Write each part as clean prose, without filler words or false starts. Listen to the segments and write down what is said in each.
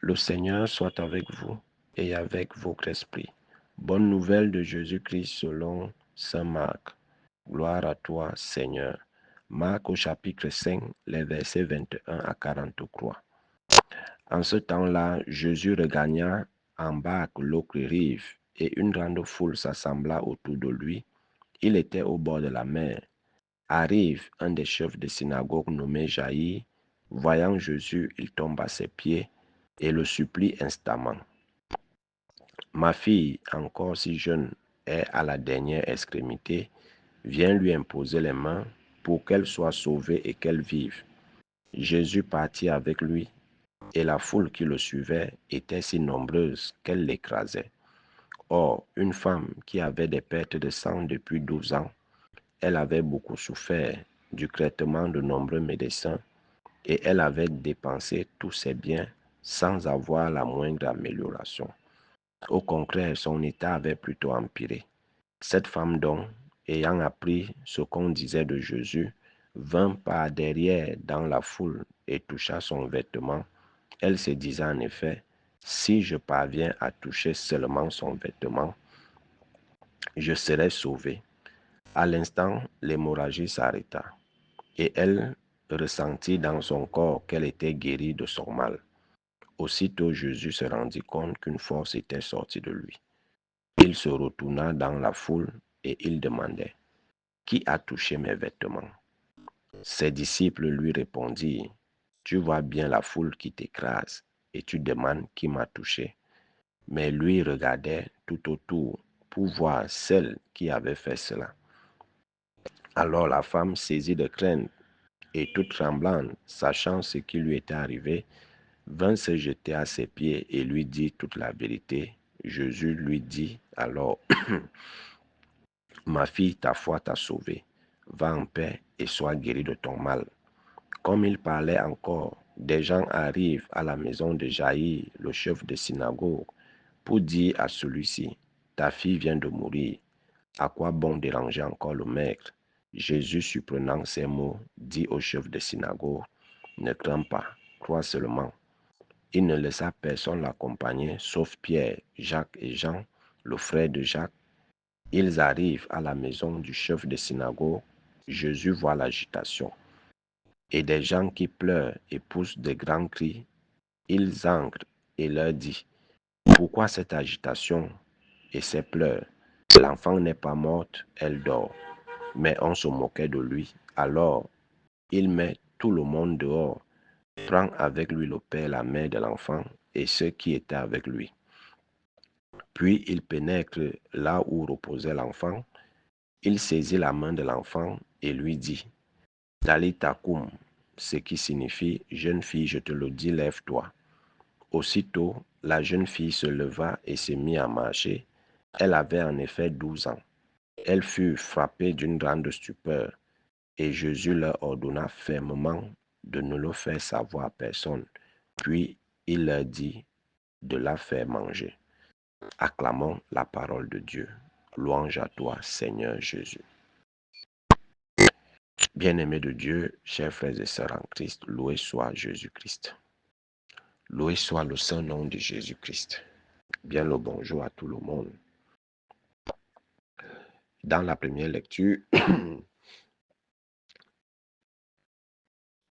Le Seigneur soit avec vous et avec votre esprit. Bonne nouvelle de Jésus-Christ selon saint Marc. Gloire à toi, Seigneur. Marc au chapitre 5, les versets 21 à 43. En ce temps-là, Jésus regagna en barque l'autre rive, et une grande foule s'assembla autour de lui. Il était au bord de la mer. Arrive un des chefs de synagogue nommé Jaïr. Voyant Jésus, il tombe à ses pieds et le supplie instamment. Ma fille, encore si jeune, est à la dernière extrémité. Viens lui imposer les mains pour qu'elle soit sauvée et qu'elle vive. Jésus partit avec lui, et la foule qui le suivait était si nombreuse qu'elle l'écrasait. Or, une femme qui avait des pertes de sang depuis 12 ans, elle avait beaucoup souffert du traitement de nombreux médecins, et elle avait dépensé tous ses biens sans avoir la moindre amélioration. Au contraire, son état avait plutôt empiré. Cette femme donc, ayant appris ce qu'on disait de Jésus, vint par derrière dans la foule et toucha son vêtement. Elle se disait en effet, si je parviens à toucher seulement son vêtement, je serai sauvée. À l'instant, l'hémorragie s'arrêta et elle ressentit dans son corps qu'elle était guérie de son mal. Aussitôt Jésus se rendit compte qu'une force était sortie de lui. Il se retourna dans la foule et il demandait, « Qui a touché mes vêtements ?» Ses disciples lui répondirent, « Tu vois bien la foule qui t'écrase et tu demandes qui m'a touché. » Mais lui regardait tout autour pour voir celle qui avait fait cela. Alors la femme, saisie de crainte et toute tremblante, sachant ce qui lui était arrivé, vint se jeter à ses pieds et lui dit toute la vérité. Jésus lui dit alors, « Ma fille, ta foi t'a sauvée. Va en paix et sois guérie de ton mal. » Comme il parlait encore, des gens arrivent à la maison de Jaïr, le chef de synagogue, pour dire à celui-ci, « Ta fille vient de mourir. À quoi bon déranger encore le maître ?» Jésus, supprenant ces mots, dit au chef de synagogue, « Ne crains pas, crois seulement. » Il ne laissa personne l'accompagner, sauf Pierre, Jacques et Jean, le frère de Jacques. Ils arrivent à la maison du chef de synagogue. Jésus voit l'agitation et des gens qui pleurent et poussent de grands cris. Ils entrent et leur dit, « Pourquoi cette agitation et ces pleurs? L'enfant n'est pas morte, elle dort. » Mais on se moquait de lui. Alors, il met tout le monde dehors, prend avec lui le père, la mère de l'enfant et ceux qui étaient avec lui. Puis il pénètre là où reposait l'enfant. Il saisit la main de l'enfant et lui dit, « Talitha koum », ce qui signifie, « Jeune fille, je te le dis, lève-toi. » Aussitôt, la jeune fille se leva et se mit à marcher. Elle avait en effet 12 ans. Elle fut frappée d'une grande stupeur, et Jésus leur ordonna fermement de ne le faire savoir à personne. Puis il leur dit de la faire manger. Acclamons la parole de Dieu. Louange à toi, Seigneur Jésus. Bien-aimés de Dieu, chers frères et sœurs en Christ, loué soit Jésus-Christ. Loué soit le saint nom de Jésus-Christ. Bien le bonjour à tout le monde. Dans la première lecture,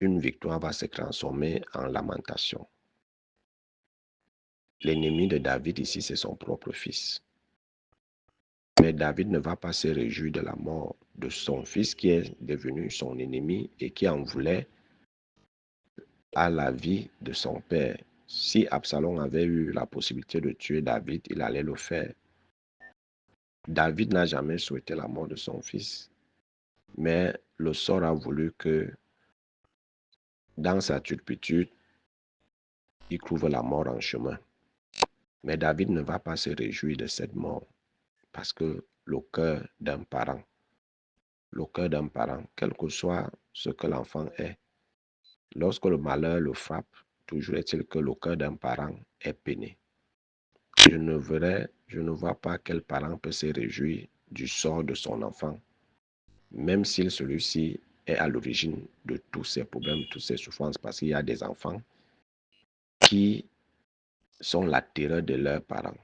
une victoire va se transformer en lamentation. L'ennemi de David ici, c'est son propre fils. Mais David ne va pas se réjouir de la mort de son fils qui est devenu son ennemi et qui en voulait à la vie de son père. Si Absalom avait eu la possibilité de tuer David, il allait le faire. David n'a jamais souhaité la mort de son fils, mais le sort a voulu que, dans sa turpitude, il trouve la mort en chemin. Mais David ne va pas se réjouir de cette mort, parce que le cœur d'un parent, quel que soit ce que l'enfant est, lorsque le malheur le frappe, toujours est-il que le cœur d'un parent est peiné. Je ne vois pas quel parent peut se réjouir du sort de son enfant, même si celui-ci est à l'origine de tous ces problèmes, toutes ces souffrances, parce qu'il y a des enfants qui sont la terreur de leurs parents,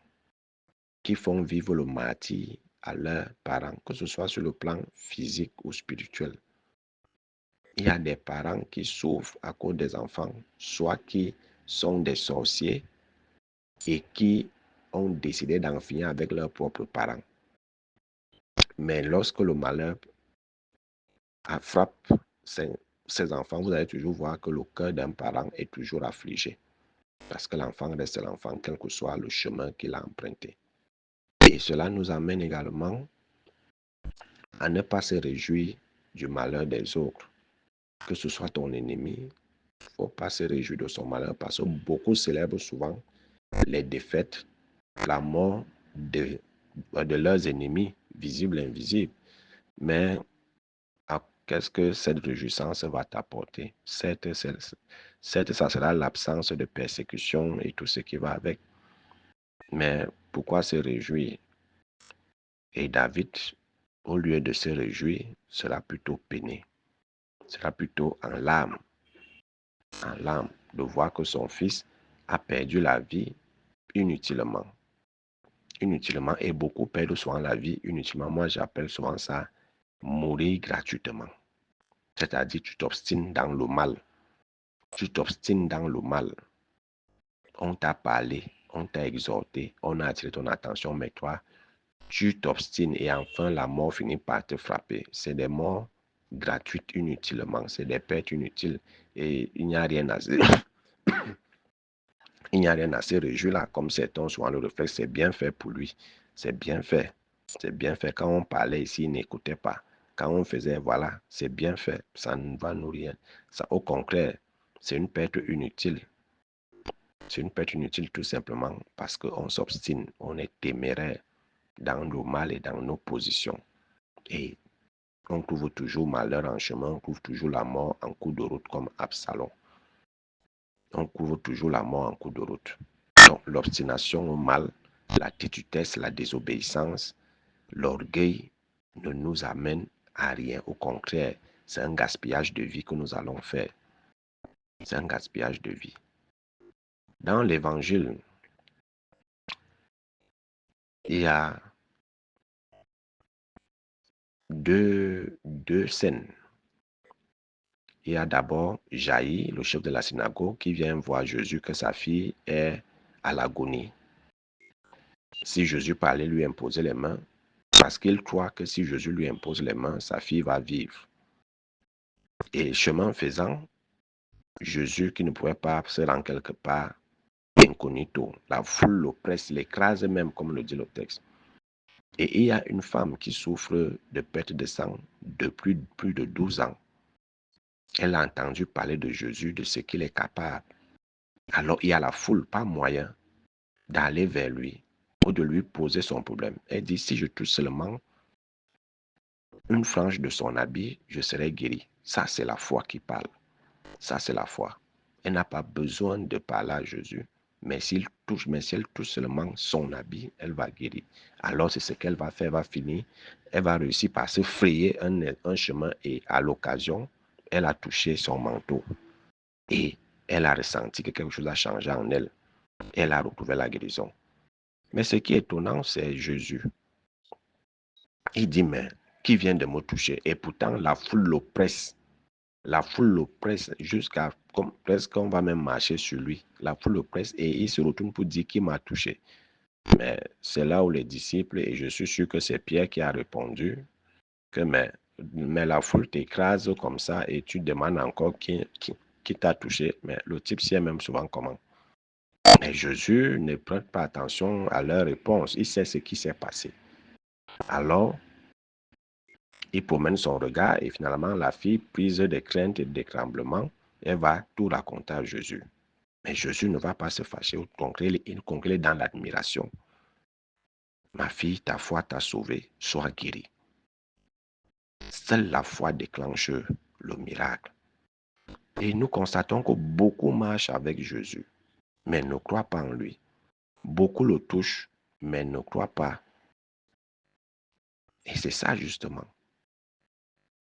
qui font vivre le martyre à leurs parents, que ce soit sur le plan physique ou spirituel. Il y a des parents qui souffrent à cause des enfants, soit qui sont des sorciers et qui ont décidé d'en finir avec leurs propres parents. Mais lorsque le malheur frappe ces enfants, vous allez toujours voir que le cœur d'un parent est toujours affligé. Parce que l'enfant reste l'enfant, quel que soit le chemin qu'il a emprunté. Et cela nous amène également à ne pas se réjouir du malheur des autres. Que ce soit ton ennemi, il ne faut pas se réjouir de son malheur parce que beaucoup célèbrent souvent les défaites, la mort de leurs ennemis, visibles et invisibles. Mais qu'est-ce que cette réjouissance va t'apporter? Certes, ça sera l'absence de persécution et tout ce qui va avec. Mais pourquoi se réjouir? Et David, au lieu de se réjouir, sera plutôt peiné, sera plutôt en larmes de voir que son fils a perdu la vie inutilement. Inutilement, et beaucoup perdent souvent la vie inutilement. Moi, j'appelle souvent ça mourir gratuitement. C'est-à-dire, tu t'obstines dans le mal. Tu t'obstines dans le mal. On t'a parlé, on t'a exhorté, on a attiré ton attention, mais toi, tu t'obstines et enfin la mort finit par te frapper. C'est des morts gratuites inutilement, c'est des pertes inutiles et il n'y a rien à se, il n'y a rien à se réjouir là, comme certains souvent le réflexe, c'est bien fait pour lui, c'est bien fait. C'est bien fait. Quand on parlait ici, il n'écoutait pas. Quand on faisait, voilà, c'est bien fait. Ça ne va nous rien. Ça, au contraire, c'est une perte inutile. C'est une perte inutile tout simplement parce qu'on s'obstine, on est téméraire dans le mal et dans nos positions. Et on trouve toujours malheur en chemin, on trouve toujours la mort en cours de route comme Absalom. On couvre toujours la mort en cours de route. Donc l'obstination au mal, la tétutesse, la désobéissance, l'orgueil ne nous amène à rien. Au contraire, c'est un gaspillage de vie que nous allons faire. C'est un gaspillage de vie. Dans l'évangile, il y a deux scènes. Il y a d'abord Jaïr, le chef de la synagogue, qui vient voir Jésus que sa fille est à l'agonie. Si Jésus parlait, lui imposer les mains, parce qu'il croit que si Jésus lui impose les mains, sa fille va vivre. Et chemin faisant, Jésus, qui ne pouvait pas se rendre quelque part incognito, la foule l'oppresse, l'écrase même, comme le dit le texte. Et il y a une femme qui souffre de perte de sang depuis plus de 12 ans. Elle a entendu parler de Jésus, de ce qu'il est capable. Alors il y a la foule, pas moyen d'aller vers lui ou de lui poser son problème. Elle dit, si je touche seulement une frange de son habit, je serai guéri. Ça, c'est la foi qui parle. Ça, c'est la foi. Elle n'a pas besoin de parler à Jésus. Mais si elle touche seulement son habit, elle va guérir. Alors, c'est ce qu'elle va faire, elle va finir. Elle va réussir par se frayer un chemin et à l'occasion, elle a touché son manteau. Et elle a ressenti que quelque chose a changé en elle. Elle a retrouvé la guérison. Mais ce qui est étonnant, c'est Jésus. Il dit, mais qui vient de me toucher? Et pourtant, la foule l'oppresse. La foule l'oppresse jusqu'à presque on va même marcher sur lui. La foule l'oppresse et il se retourne pour dire qui m'a touché. Mais c'est là où les disciples, et je suis sûr que c'est Pierre qui a répondu, que mais la foule t'écrase comme ça et tu demandes encore qui t'a touché. Mais le type sait même souvent comment. Mais Jésus ne prête pas attention à leur réponse. Il sait ce qui s'est passé. Alors, il promène son regard et finalement la fille, prise de crainte et de tremblement, elle va tout raconter à Jésus. Mais Jésus ne va pas se fâcher, il conclut dans l'admiration. Ma fille, ta foi t'a sauvée, sois guérie. Seule la foi déclenche le miracle. Et nous constatons que beaucoup marchent avec Jésus, mais ne croient pas en lui. Beaucoup le touchent, mais ne croient pas. Et c'est ça justement.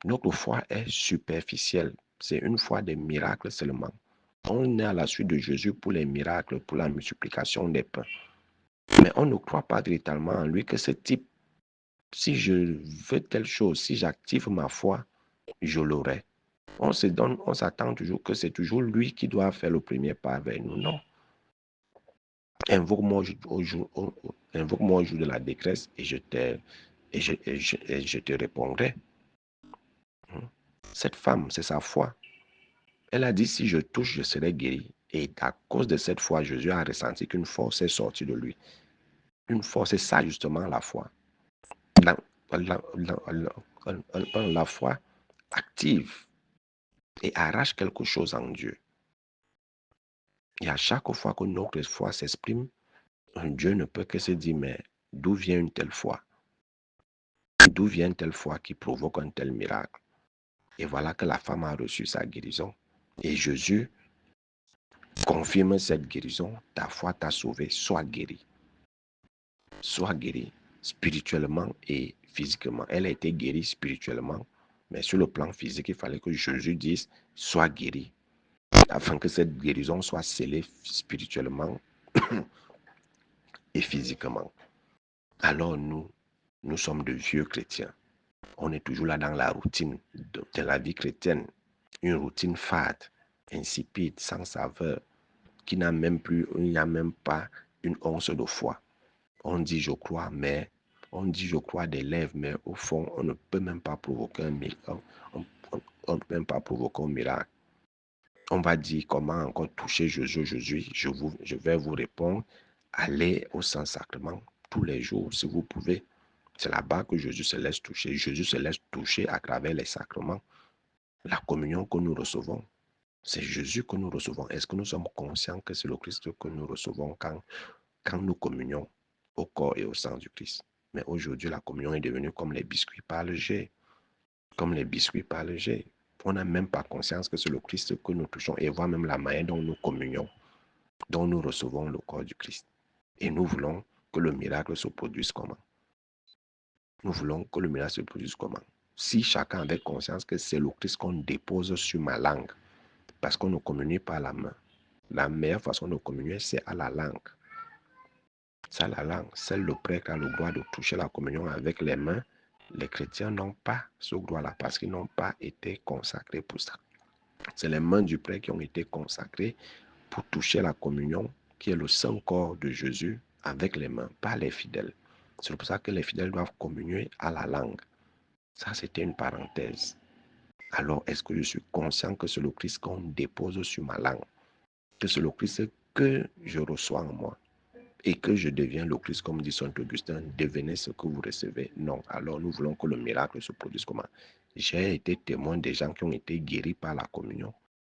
Notre foi est superficielle. C'est une foi des miracles seulement. On est à la suite de Jésus pour les miracles, pour la multiplication des pains. Mais on ne croit pas véritablement en lui que ce type, si je veux telle chose, si j'active ma foi, je l'aurai. On s'attend toujours que c'est toujours lui qui doit faire le premier pas vers nous. Non. Invoque-moi au jour de la détresse et je te répondrai. Cette femme, c'est sa foi. Elle a dit, si je touche, je serai guéri. Et à cause de cette foi, Jésus a ressenti qu'une force est sortie de lui. Une force, c'est ça justement la foi. La foi active et arrache quelque chose en Dieu. Et à chaque fois que notre foi s'exprime, Dieu ne peut que se dire, mais d'où vient une telle foi? D'où vient telle foi qui provoque un tel miracle? Et voilà que la femme a reçu sa guérison. Et Jésus confirme cette guérison. Ta foi t'a sauvé, sois guéri. Sois guéri spirituellement et physiquement. Elle a été guérie spirituellement, mais sur le plan physique, il fallait que Jésus dise, sois guéri, afin que cette guérison soit scellée spirituellement et physiquement. Alors nous sommes de vieux chrétiens. On est toujours là dans la routine de la vie chrétienne, une routine fade, insipide, sans saveur, qui n'a même plus, il n'y a même pas une once de foi. On dit je crois, mais on dit je crois des lèvres, mais au fond, on ne peut même pas provoquer un miracle. On ne peut même pas provoquer un miracle. On va dire comment encore toucher Jésus. Je vais vous répondre. Allez au Saint-Sacrement tous les jours si vous pouvez. C'est là-bas que Jésus se laisse toucher. Jésus se laisse toucher à travers les sacrements. La communion que nous recevons, c'est Jésus que nous recevons. Est-ce que nous sommes conscients que c'est le Christ que nous recevons quand nous communions au corps et au sang du Christ? Mais aujourd'hui, la communion est devenue comme les biscuits par le jet. Comme les biscuits par le jet. On n'a même pas conscience que c'est le Christ que nous touchons et voit même la manière dont nous communions, dont nous recevons le corps du Christ. Et nous voulons que le miracle se produise comment? Nous voulons que le miracle se produise comment? Si chacun avait conscience que c'est le Christ qu'on dépose sur ma langue, parce qu'on ne communie pas à la main. La meilleure façon de communier, c'est à la langue. C'est à la langue. Seul le prêtre a le droit de toucher la communion avec les mains. Les chrétiens n'ont pas ce droit-là parce qu'ils n'ont pas été consacrés pour ça. C'est les mains du prêtre qui ont été consacrées pour toucher la communion, qui est le saint corps de Jésus, avec les mains, pas les fidèles. C'est pour ça que les fidèles doivent communier à la langue. Ça, c'était une parenthèse. Alors, est-ce que je suis conscient que c'est le Christ qu'on dépose sur ma langue? Que c'est le Christ que je reçois en moi? Et que je deviens le Christ, comme dit Saint Augustin, devenez ce que vous recevez. Non, alors nous voulons que le miracle se produise comment? J'ai été témoin des gens qui ont été guéris par la communion.